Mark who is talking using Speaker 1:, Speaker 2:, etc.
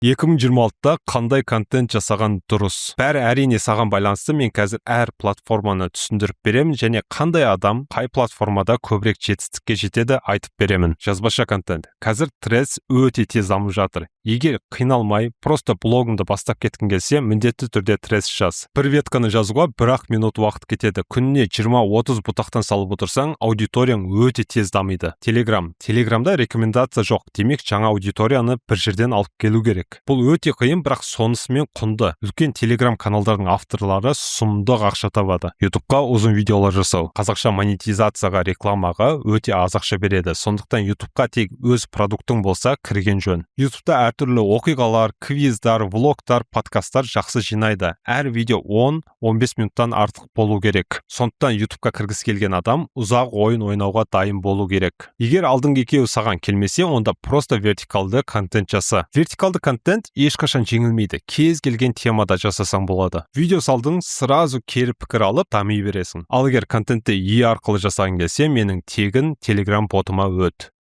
Speaker 1: 2026-та қандай контент жасаған дұрыс? Бәрі әрине саған байланысты. Мен қазір әр платформаны түсіндіріп беремін және қандай адам қай платформада көбірек жетістікке жетеді айтып беремін. Жазбаша контент. Қазір Threads өте тез дамып жатыр. Егер қиналмай, просто блогыңды бастап кеткің келсе, міндетті түрде Threads жаз. Бір ветканы жазуға 1-ақ минут уақыт кетеді. Күніне 20-30 бұтақтан салып отырсаң, аудиторияң өте тез дамиды. Телеграмда рекомендация жоқ. Демек, жаңа аудиторияны бір жерден алып келу керек. Бұл өте қиын, бірақ сонысымен құнды. Үлкен Telegram каналдардың авторлары сұмдық ақша табады. YouTube'қа ұзын видеолар жасау, қазақша монетизацияға, рекламаға өте аз ақша береді. Сондықтан YouTube'қа тек өз продуктың болса кірген жөн. YouTube'да әртүрлі оқиғалар, квиздар, влогтар, подкасттар жақсы жинайды. Әр видео 10-15 минуттан артық болу керек. Сондықтан YouTube'қа кіргісі келген адам ұзақ ойын ойнауға дайын болу керек. Егер алдыңғы екеуі саған келмесе, онда просто вертикалды контент жаса. Вертикалды контент ешқашан жеңілмейді. Кез келген темада жасасаң болады. Видео салдың, сразу кері пікір алып, дами бересің. Ал егер контентті арқылы жасағың келсе, менің тегін Telegram ботыма өт.